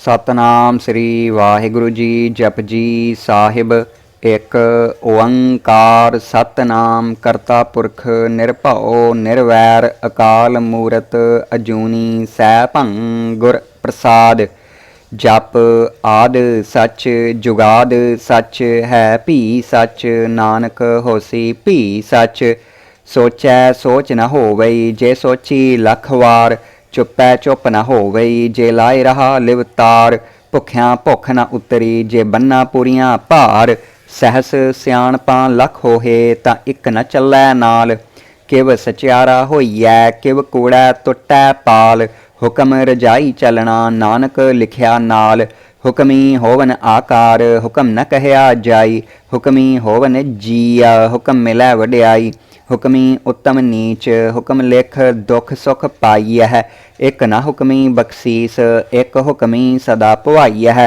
सतनाम श्री वाहिगुरु जी। जप जी साहिब। एक ओंकार सतनाम करता पुरख निरभओ निर्वैर अकाल मूरत अजूनी सैभं गुर प्रसाद। जप आद सच जुगाद सच है भी सच नानक होसी भी सच। सोचै सोच न होवई जे सोची लख वार चुपै चुप न होवई जे लाए रहा लिवतार। भुख्यां भुख न उतरी जे बन्ना पूरियां भार। सहस सियाणपां लख होहे तां इक न चलै नाल। किव सचियारा होइयै किव कूड़ै टुटै पाल। हुक्म रजाई चलना नानक लिखिया नाल। हुक्मी होवन आकार हुक्म न कहया जाई। हुक्मी होवन जीया हुक्म मिलै वड्याई। हुक्मी उत्तम नीच हुक्म लिख दुख सुख पाई है। एक न हुक्मी बख्शीस एक हुक्मी सदा भवाई है।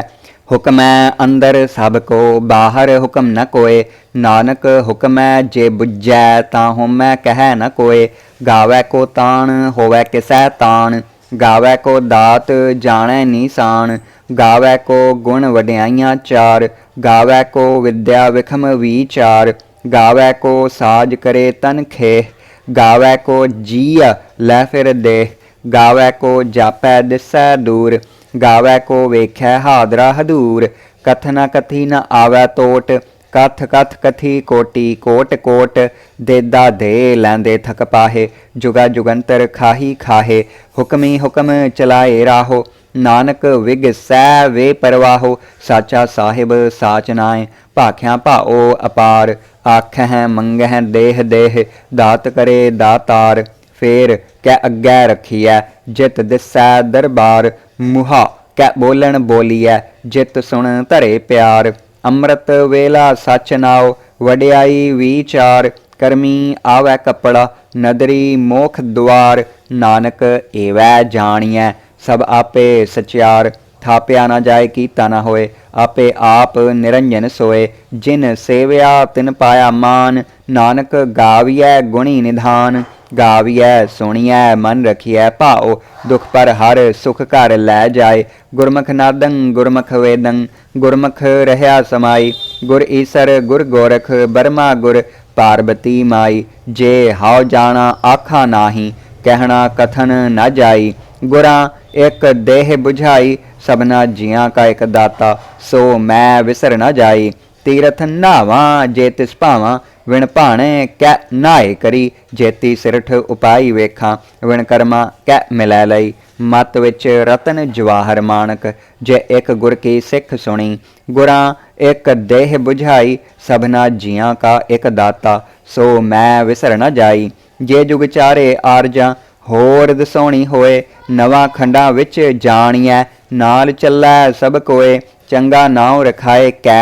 हुक्म अंदर सब को बाहर हुक्म न कोय। नानक हुक्म जे बुझै तां होमै कहै न कोय। गावै को तान होवै किसै तान गावै को दात जाणै निशान। गावै को गुण वड्याइयां चार गावै को विद्या विखम विचार। गावै को साज करे तन खेह गावै को जीय लै फिर देह। गावै को जापै दिसै दूर गावै को वेखै हादरा हदूर। कथना कथी न आवै तोट कथ कथ कथी कोटि कोट कोट। देदा दे लैंदे थक पाहे जुगा जुगंतर खाही खाहे। हुक्मी हुक्म चलाए राहो नानक विग सै वे परवाहो। साचा साहिब साच नाय भाख्यां भाओ अपार। आखैं मंगैं देह देह दात करे दातार। फेर कै अग्गै रखियै जित दिसै दरबार। मुहा कै बोलन बोलियै जित सुन धरे प्यार। अमृत वेला सच नाओ वड्याई विचार। करमी आवै कपड़ा नदरी मोख द्वार। नानक एवै जानियै सब आपे सचियार। थाप्या न जाए कीता न होए आपे आप निरंजन सोए। जिन सेव्या तिन पाया मान नानक गावियै गुणी निधान। गावियै सुनियै मन रखियै भाओ दुख पर हर सुख घर लै जाए। गुरमुख नादं गुरमुख वेदं गुरमुख रह्या समाई। गुर ईसर गुर गोरख बर्मा गुर पार्वती माई। जे हाउ जाना आखा नाही कहना कथन न जाई। गुरां एक देह बुझाई सबना जियां का एक दाता सो मैं विसर न जाई। तीरथ नावां जे तिस भावां विण भाणे कै नहाए करी। जेती सिरठ उपाई वेखां विण कर्मा कै मिलै लई। मत विच रतन जवाहर माणक जे एक गुर की सिख सुनी। गुरां एक देह बुझाई सबना जियां का एक दाता सो मैं विसर न जाई। जे जुग चारे आरजां होर दसौणी होए नवां खंडां विच जानियै नाल चलै सब कोए। चंगा नाव रखाए कै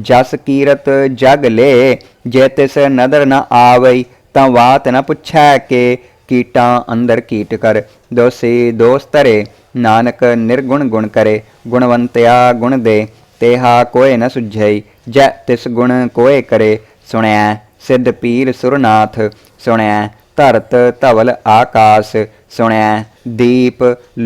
जस कीरत जग ले। जे तिस नदर न आवई तां वात न पुछै के। कीटां अंदर कीट कर दोषी दोष धरे। नानक निर्गुण गुण करे गुणवंतया गुण दे। तेहा कोय न सुझई जै तिस गुण कोय करे। सुणै सिद्ध पीर सुरनाथ सुणै धरत धवल आकाश। सुणै दीप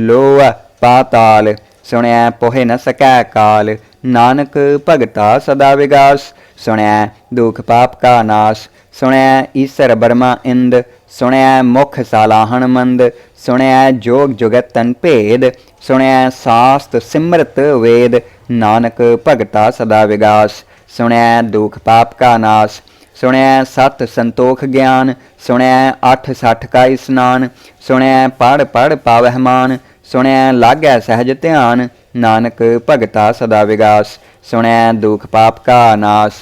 लोह पाताल सुणै पोहे न सकै काल। नानक भगता सदा विगास सुणै दुख पाप का नाश। सुणै ईसर बर्मा इंद सुणै मुख सालाहन मंद। सुणै जोग जुगतन भेद सुणै सास्त सिमरत वेद। नानक भगता सदा विगास सुणै दुख पाप का नाश। सुणै सत संतोख ज्ञान सुणै अठ सठ का स्नान। सुणै पढ़ पढ़ पावह मान सुणै लागै सहज ध्यान। नानक भगता सदा विगास सुणै दुख पाप का नाश।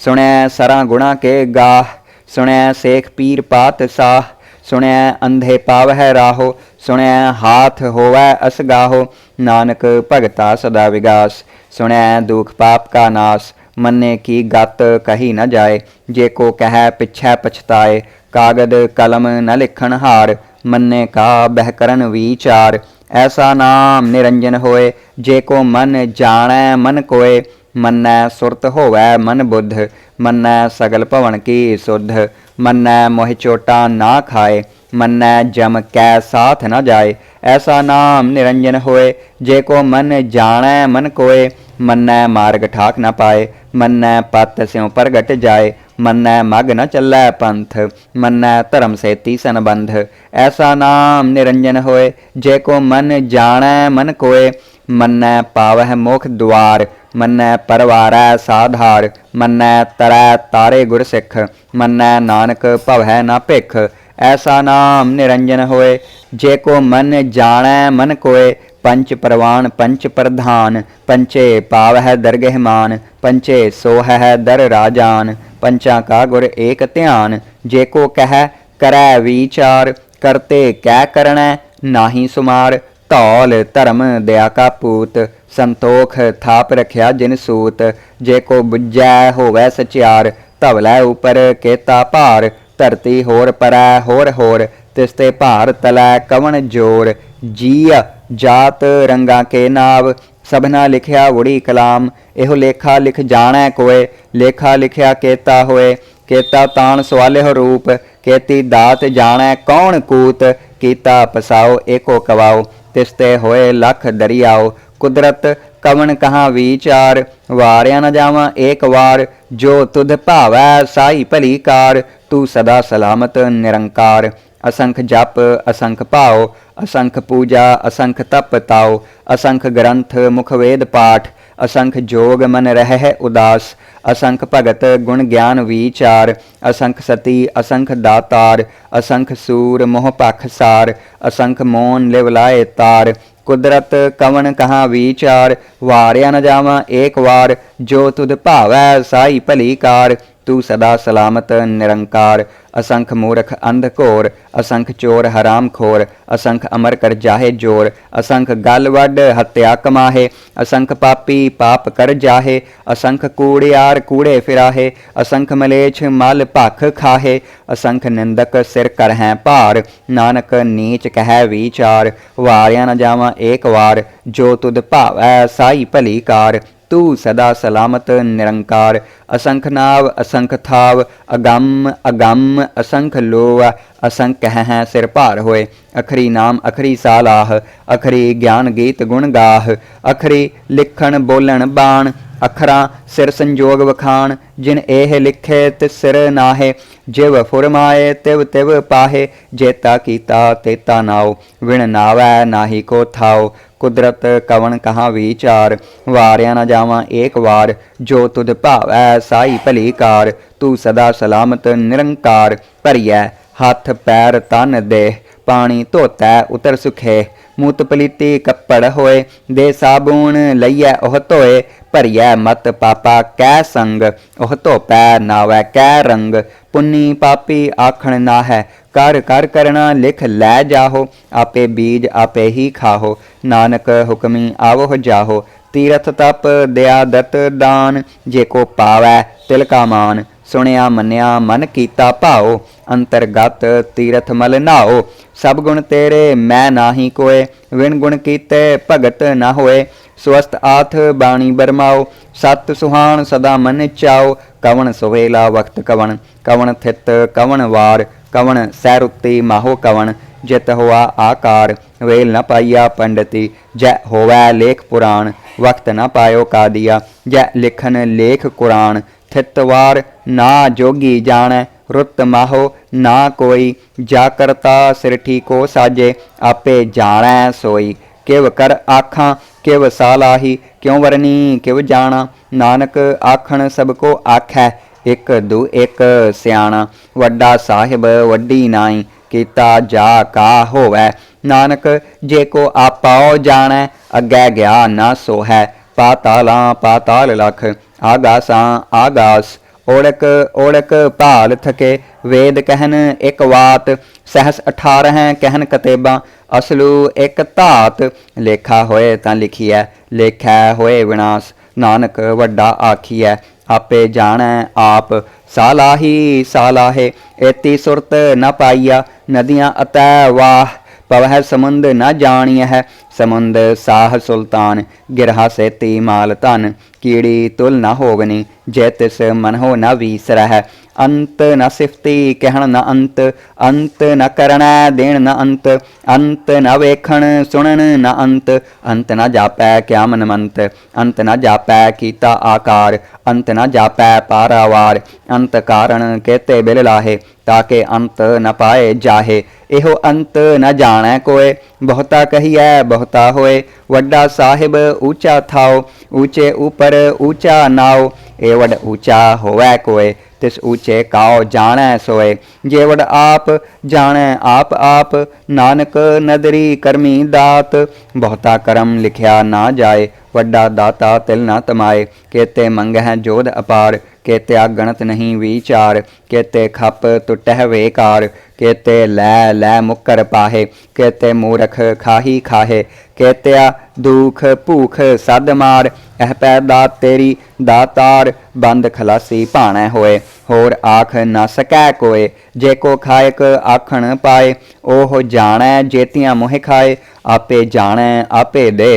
सुणै सरां गुणा के गाह सुणै सेख पीर पात साह। सुणै अंधे पावह राहो सुणै हाथ होवै असगाहो। नानक भगता सदा विगास सुणै दुख पाप का नाश। मन्ने की गत कही न जाए जे को कहै पिछै पछताए। कागद कलम न लिखन हार मन्ने का बहकरन विचार। ऐसा नाम निरंजन होए जे को मन जाणै मन कोय। मन्नै सुरत होवै मन बुद्ध मन्नै सगल भवन की सुध। मन्नै मोह चोटा ना खाए मन्नै जम कै साथ न जाए। ऐसा नाम निरंजन होए, जे को मन जानै मन कोय। मन्नै मार्ग ठाक न पाए, मन्नै पत स्यों प्रगट जाए। मन्नै मग न चलै पंथ, मन्नै धर्म सेती संबंध। ऐसा नाम निरंजन होए, जे को मन जानै मन कोय। मन्नै पावह मोख द्वार, मन्नै परवारै साधार। मन्नै तरै तारे गुर सिख, मन्नै नानक भवै न भिख। ऐसा नाम निरंजन होए, जे को मन जानै मन कोय। पंच परवान पंच प्रधान, पंचे पावह दरगह मान। पंचे सोहह दर राजान, पंचा का गुर एक ध्यान। जे को कह करै विचार, करते कै करणै नाहि सुमार। धौल धर्म दया का पूत, संतोख थाप रखिया जिन सूत। जे को बुझै होवै सचियार, धवलै ऊपर केता भार। धरती होर परै होर होर, तिसते भार तलै कवन जोर। जीय जात रंगा के नाव, सबना लिखिया उड़ी कलाम। एहो लेखा लिख जानै कोय, लेखा लिखिया केता होए। केता तान सवालिह रूप, केती दात जानै कौन कूत। कीता पसाओ एको कवाओ, तिसते होए लख दरियाओ। कुदरत कवन कहाँ विचार, वारिया न जावां एक वार। जो तुध भावै साई भली कार, तू सदा सलामत निरंकार। असंख जप असंख भाव, असंख पूजा असंख तप ताओ। असंख ग्रंथ मुख वेद पाठ, असंख जोग मन रहै उदास। असंख भगत गुण ज्ञान विचार, असंख सती असंख दातार। असंख सूर मोह पख सार, असंख मोन लिव लाए तार। कुदरत कवन कहाँ विचार, वारिया न जावां एक वार। जो तुध भावै साई भली कार, तू सदा सलामत निरंकार। असंख मूर्ख अंध घोर, असंख चोर हराम खोर। असंख अमर कर जाहे जोर, असंख गल वड हत्या कमाहे। असंख पापी पाप कर जाहे, असंख कूड़ियार कूड़े फिराहे। असंख मलेच्छ मल भख खाहे, असंख निंदक सिर करहैं भार। नानक नीच कहै विचार, वारिया न जावां एक वार। जो तुध भावै साई भली कार, तू सदा सलामत निरंकार। असंख नाव असंख थाव, अगम अगम असंख लोआ। असंख कहैं सिर भार होए, अखरी नाम अखरी सालाह। अखरी ज्ञान गीत गुण गाह, अखरी लिखण बोलण बाण। अखरां सिर संजोग वखाण, जिन एह लिखे तिस सिर नाहे। जिव फुरमाए तिव तिव पाहे, जेता कीता तेता नाओ। विण नावै नाहि को थाओ, कुदरत कवन कहाँ विचार। वारिया न जावां एक वार, जो तुध भावै साई भली कार। तू सदा सलामत निरंकार। भरियै हथ पैर तन देह, पानी धोतै उतर सुखे। मूत पलीती कपड़ होए, दे साबुन लईयै ओह धोए। भरियै मत पापा कै संग, ओह धोपै नावै कै रंग। पुन्नी पापी आखण नाहै, कर कर करना लिख लै जाहो। आपे बीज आपे ही खाहो, नानक हुक्मी आवो जाहो। तीरथ तप दया दत दान, जे को पावै तिल का मान। सुनिया मन्निया मन कीता भाओ, अंतरगत तीरथ मल नाओ। सब गुण तेरे मैं नाही कोय, विण गुण कीते भगत न होए। स्वस्थ आथ बाणी बरमाओ, सत सुहान सदा मन चाओ। कवन सुवेला वक्त कवन, कवन थित कवन वार। कवन सैरुत्ती माहो कवन, जित होआ आकार। वेल न पाइया पंडिती, जै होवै लेख पुराण। वक्त न पायो कादिया, जै लिखन लेख कुरान। थितवार ना जोगी जानै, रुत माहो ना कोई। जा करता सिरठी को साजे, आपे जानै सोई। किव कर आखां किव सालाही, क्यों वरनी किव जाना। नानक आखण सबको आखै, एक दू एक सियाणा। वड्डा साहिब वड्डी नाई, कीता जा का होवै। नानक जे को आपाओ जानै, अग्गै गया ना सोहै। पातालां पाताल लख, आगासां आगास। ओड़क ओड़क भाल थके, वेद कहन एक वात। सहस 18 कहन कतेबां, असलू एक धात। लेखा होए तां लिखिए, लेखै होए विनाश। नानक वड्डा आखिए, आपे जानै आप। सालाही सालाहे, एती सुरत न पाइया। नदियाँ अतै वाह, पवह समुंद न जानियह। समुंद साह सुल्तान, गिरहा सेती माल धन। कीड़ी तुल न होवनी, जे तिस मनहो न वीसरह। अंत न सिफती कहण न अंत, अंत न करना देण न अंत, अंत न वेखण सुनण न अंत, अंत न जापै क्या मनमंत, अंत न जापै कीता आकार, अंत न जापै पारावार, अंत कारण कहते बिल लाहे, ताके अंत न पाए जाहे। एहो अंत न जानै कोय, बहुता कहिए बहुता होए, वड्डा साहिब ऊँचा थाओ, ऊँचे ऊपर ऊँचा नाओ, एवड ऊँचा होवै कोय, तिस ऊँचे काओ जानै सोए। जेवड आप जानै आप आप, नानक नदरी करमी दात, बहुता करम लिखिया ना जाए, वड्डा दाता तिल न तमाए। केते मंगह जोध अपार, केत्या गणत नहीं विचार, केते खप टुटह वेकार, केते लै लै मुक्कर पाहे, केते मूरख खाही खाहे, केत्या दुख भूख सद मार, एह पै दात तेरी दातार, बंद खलासी भाणै होए, होर आख न सकै कोय, जे को खायक आखण पाए, ओह जाणै जेतियां मोह खाए, आपे जाणै आपे दे,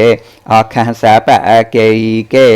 आखैं सै भै केई के,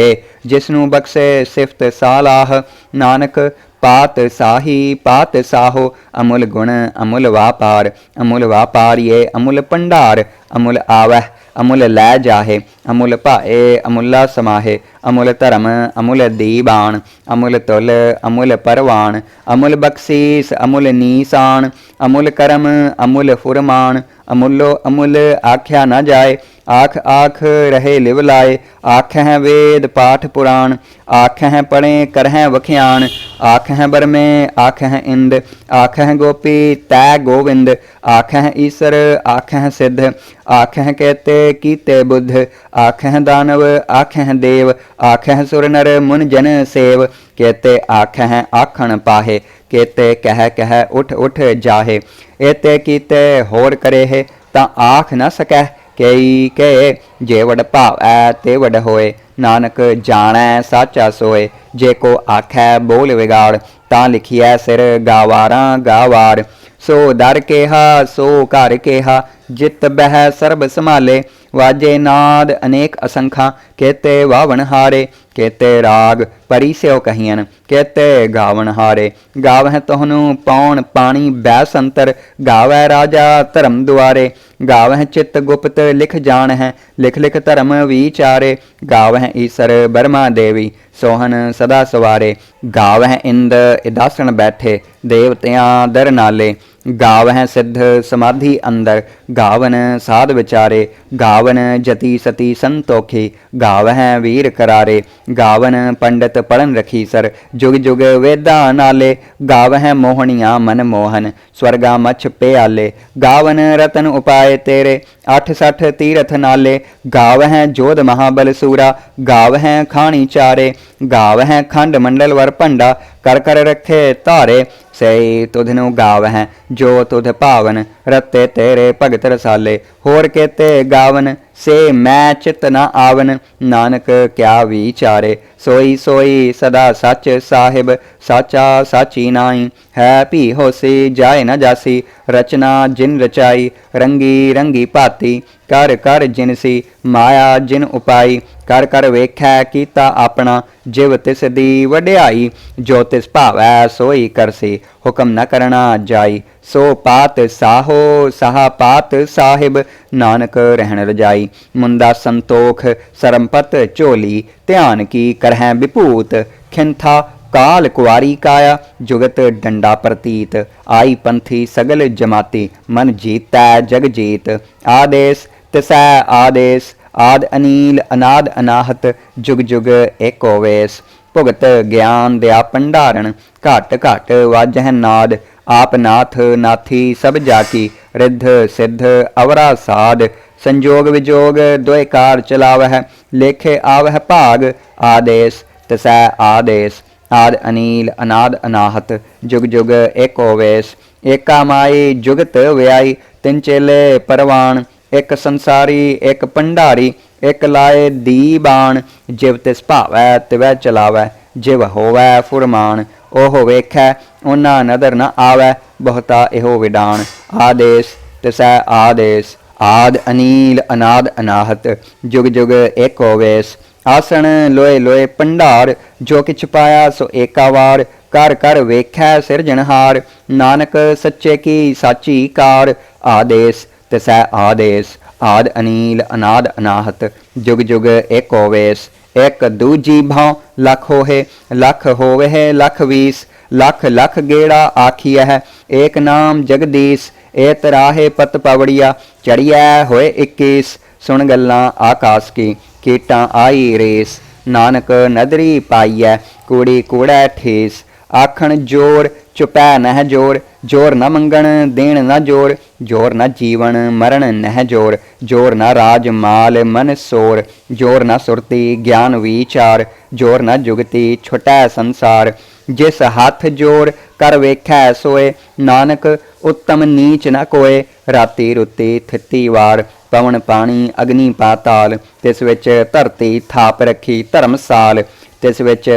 जिसनू बख्शे सिफत सालाह, नानक पात साही पात साहो, अमुल गुण अमुल वापार, अमुल वापार ये अमुल भंडार, अमुल आवह अमुल लै जाहे, अमुल भाए अमुला समाहे, अमुल धर्म अमुल दीबान, अमुल तुल अमुल परवान, अमुल बख्शीस अमुल नीसान, अमुल करम अमुल फुरमान, अमुलो अमुल आख्या न जाए, आख आख रहे लिव लाए, आखैं वेद पाठ पुराण, आखैं पढ़े करहैं वख्यान, आखैं बरमे आखैं इंद, आखैं गोपी तै गोविंद, आखैं ईसर आखैं सिद्ध, आखैं कहते कीते बुद्ध, आखैं दानव आखैं देव, आखैं सुर नर मुन जन सेव, कहते आखैं आखण पाहे, केते कह कह उठ उठ जाहे, एते कीते होर करे है, तां आख न सकै कई कहे, जे वड भावै ते वड होए, नानक जाणै साचा सोए, जे को आखै बोल विगाड़, तां लिखिए सिर गावारां गावार, सो दर केहा सो घर केहा, जित बह सर्ब संभाले, वाजे नाद अनेक असंखा, कहते वावन हारे, कहते राग परी स्यो कहियन, कहते गावन हारे, गावह तोहनु पौन पानी बैसंतर, गावै राजा धर्म दुआरे, गावह चित्त गुप्त लिख जान है, लिख लिख धर्म विचारे, गावह ईसर बर्मा देवी, सोहन सदा सवारे, गावह इंद इदासन बैठे, देवतियां दर नाले, गावह सिद्ध समाधि अंदर, गावन साध विचारे, गावन जति सती संतोखी, गावह वीर करारे, गावन पंडित पढ़न रखी सर, जुग जुग वेदा नाले, गावह मोहनिया मन मोहन, स्वर्गा मछ प्याले, गावन रतन उपाय तेरे, 68 तीरथ नाले, गावह जोध महाबल सूरा, गावह खानी चारे, गावह खंड मंडल वर भंडा, कर कर रखे धारे, सही तुधनु गावह जो तुध पावन, रते तेरे भगत रसाले, होर केते गावन से मैं चित न आवन, नानक क्या विचारे, सोई सोई सदा सच साहिब, साचा साची नाई, है भी होसी जाए न जासी, रचना जिन रचाई, रंगी रंगी भाती, कर कर जिनसी, माया जिन उपाई, कर कर वेखै कीता अपना, जिव तिस दी वड्याई, जो तिस भावै सोई करसी, हुक्म न करना जाई, सो पात साहो साहा पात साहिब, नानक रहन रजाई, मुंदा संतोख सरमपत झोली, ध्यान की करहै विभूत, खिंथा काल कुआरी काया, जुगत डंडा प्रतीत, आई पंथी सगल जमाती, मन जीतै जग जीत, आदेश तिसै आदेश, आद अनील अनाद अनाहत, जुग जुग एको वेस, भुगत ज्ञान दया भंडारण, घट घट वाजह नाद, आप नाथ नाथी सब जाकी, रिद्ध सिद्ध अवरा साध, संजोग विजोग दोय कार चलावह, लेखे आवह भाग, आदेश तिसै आदेश, आद अनील अनाद अनाहत, जुग जुग एको वेस, एका माई जुगत व्याई, तिन चेले परवान, एक संसारी एक भंडारी, एक लाए दीबान, जिव तिस भावै तिवै चलावै, जिव होवै फुरमान, ओह वेखै ओना नदर न आवै, बहुता इहो विडान, आदेश तिसै आदेश, आद अनील अनाद अनाहत, जुग जुग एको वेस, आसन लोए लोए भंडार, जो किछ पाया सो एका वार, कर कर वेखै सिरजनहार। नानक सच्चे की साची कार। आदेश तिसै आदेश, आद अनील अनाद अनाहत। जुग जुग एको वेस, एक दूजी भां लख होहे। लख होवे लख वीस, लख लख गेड़ा आखिया है। एक नाम जगदीश, ए तराहे पत पवड़िया। चढ़िया होए 21, सुन गल्लां आकाश की। कीटां आई रेस, नानक नदरी पाईऐ। कूड़ी कूड़ै ठेस, आखण जोर चुपै नह जोर। जोर न मंगण देण न जोर, जोर न जीवन मरण नह जोर। जोर न राज माल मन सोर, जोर न सुरती ज्ञान विचार। जोर न जुगती छुटै संसार, जिस हाथ जोर कर वेखै सोए। नानक उत्तम नीच न कोय, राती रुती थिती वार। पवन पानी अग्नि पाताल, तिस विच धरती थाप रखी धर्मसाल। तिस विच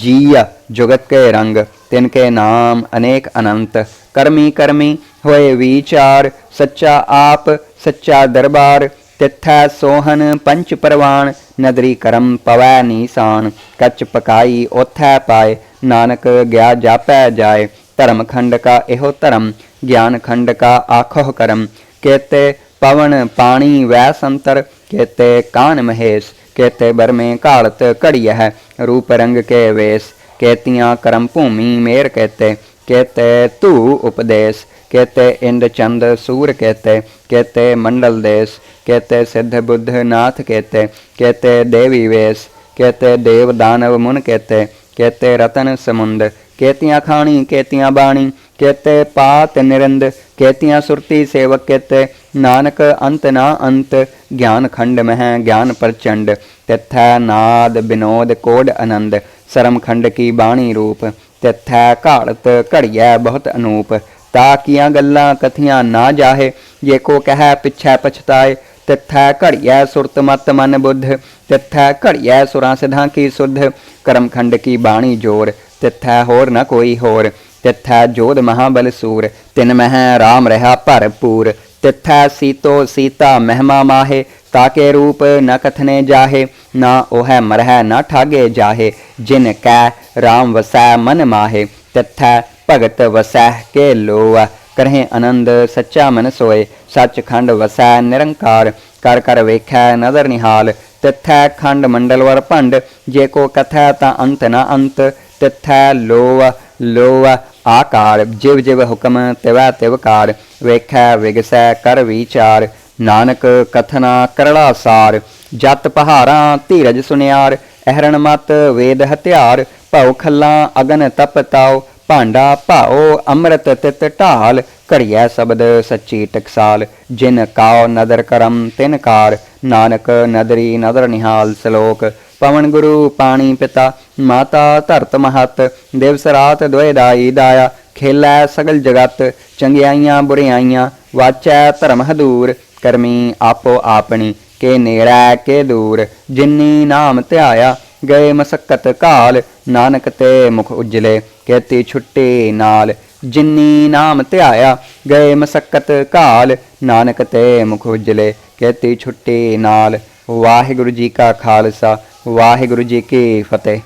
जीय जुगत के रंग, तिनके नाम अनेक अनंत। करमी करमी होए विचार, सच्चा आप सच्चा दरबार। तिथै सोहन पंच परवान, नदरी करम पवै नीसान। कच पकाई ओथै पाए, नानक गया जापै जाए। धर्म खंड का एहो धर्म, ज्ञान खंड का आखोह करम। केते पवन पानी वै संतर, केते कान महेश। केते बरमे घालत घड़िय है, रूप रंग के वेश। केतियाँ करम भूमि मेर केते, केते तू उपदेश। केते इंद चंद सूर केते, केते मंडल देश। केते सिद्ध बुद्ध नाथ केते, केते देवी वेश। केते देव दानव मुन केते, केते रतन समुंद। केतियाँ खाणी केतियाँ बाणी, केते पात निरंद। केतियाँ सुरती सेवक केते, नानक अंत ना अंत। ज्ञान खंड मह ज्ञान प्रचंड, तिथै नाद विनोद कोड आनंद। सरम खंड की बाणी रूप, तिथै घालत घड़िया बहुत अनूप। ताकियाँ गल्लां कथियाँ ना जाहे, जे को कह पिछै पछताए। तिथै घड़िया सुरत मत मन बुद्ध, तिथै घड़िया सुरां सिद्धां की सुध। करम खंड की बाणी जोर, तिथै होर न कोई होर। तिथै जोध महाबल सूर, तिन मह राम रहा भरपूर। तिथै सीतो सीता महिमा माहे, ताके रूप न कथने जाहे। ना ओह मरह न ठागे जाहे, जिन कै राम वसै मन माहे। तिथै भगत वसै के लोआ, करें आनंद सच्चा मन सोए। सच खंड वसै निरंकार, कर कर वेखै नदर निहाल। तिथै खंड मंडलवर भंड, जे को कथै तां अंत न अंत। तिथै लोआ लोआ आकार, जिव जिव हुक्म तिवै तिवकार। वेखै विगसै कर विचार, नानक कथना करड़ा सार। जत पहारां धीरज सुनियार, अहरण मत वेद हथियार। भव खल्लां अगन तप ताओ, भांडा भाओ अमृत तित ढाल। घड़िया शब्द सच्ची टकसाल, जिन काओ नदर करम तिन कार। नानक नदरी नदर निहाल सलोक। पवन गुरु पानी पिता, माता धरत महत। दिवस रात दोए दाई दाया, खेलै सगल जगत। चंगियाइयां बुरियाइयां, वाचै धर्म हदूर। करमी आपो आपनी, के नेड़ै के दूर। जिन्नी नाम ध्याया, गए मसक्कत काल। नानक ते मुख उजले, केती छुट्टी नाल। जिन्नी नाम ध्याया, गए मसक्कत काल। नानक ते मुख उजले, केती छुट्टी नाल। वाहिगुरु जी का खालसा, वाहिगुरु जी की फतेह।